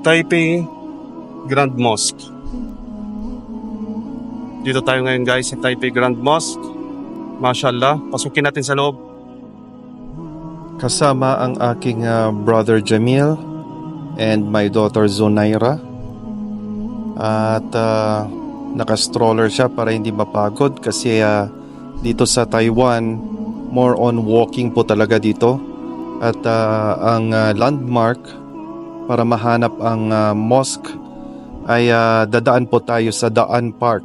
Taipei Grand Mosque. Dito tayo ngayon guys sa Taipei Grand Mosque. Mashallah, pasukin natin sa loob. Kasama ang aking brother Jamil and my daughter Zunaira. At naka-stroller siya para hindi mapagod kasi dito sa Taiwan, more on walking po talaga dito. At ang landmark para mahanap ang mosque ay dadaan po tayo sa Daan Park.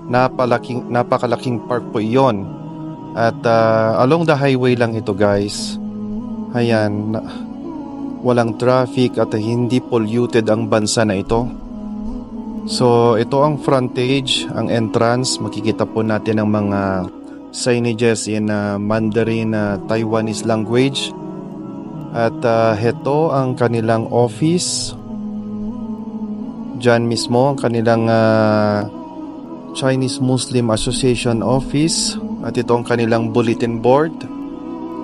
Napakalaking park po iyon. At along the highway lang ito guys. Ayan, walang traffic at hindi polluted ang bansa na ito. So ito ang frontage, ang entrance. Makikita po natin ang mga signages in Mandarin, Taiwanese language. At ito ang kanilang office. Diyan mismo ang kanilang Chinese Muslim Association office. At ito ang kanilang bulletin board,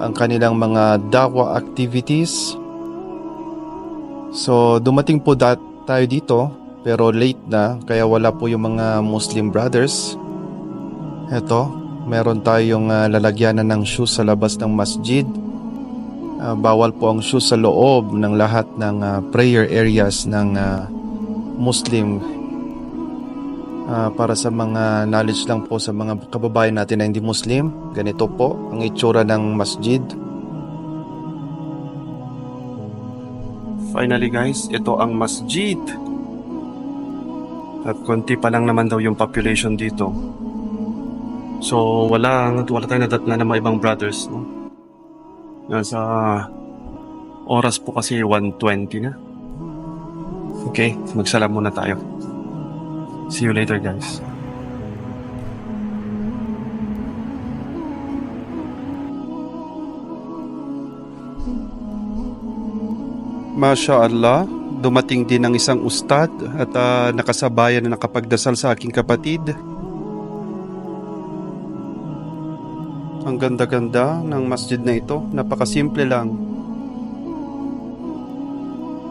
ang kanilang mga dawa activities. So dumating po tayo dito pero late na kaya wala po yung mga Muslim brothers. Ito, meron tayong lalagyanan ng shoes sa labas ng masjid. Bawal po ang shoes sa loob ng lahat ng prayer areas ng Muslim. Para sa mga knowledge lang po sa mga kababayan natin na hindi Muslim, ganito po ang itsura ng masjid. Finally guys, ito ang masjid. At konti pa lang naman daw yung population dito. So wala tayong nadatna ng mga ibang brothers, no? Nasa oras po kasi 1:20 na. Okay, magsalam muna tayo. See you later guys. Masya Allah, dumating din ang isang ustad at nakasabayan na nakapagdasal sa aking kapatid. Ang ganda-ganda ng masjid na ito, napakasimple lang.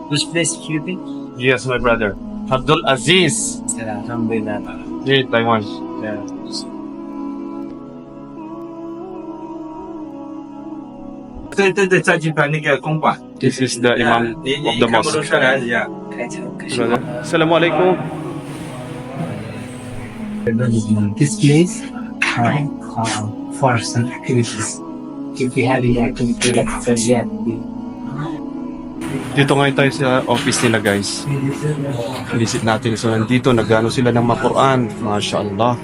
Which place you think? Yes, my brother. Abdul Aziz. Yeah, Alhamdulillah. Yeah, Taiwan. Yeah. This is the Imam of the mosque. Brother. Assalamualaikum. This place for some activities. If you have any activity like yeah. Dito ngayon tayo sa office nila guys. Visit natin. So nandito nagano sila ng Quran. Masya Allah.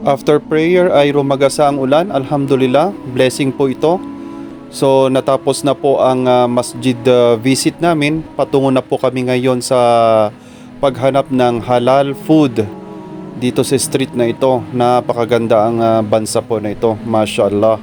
After prayer ay rumagasa ang ulan. Alhamdulillah. Blessing po ito. So natapos na po ang masjid visit namin. Patungo na po kami ngayon sa paghanap ng halal food dito sa street na ito. Napakaganda ang bansa po na ito. Masya Allah.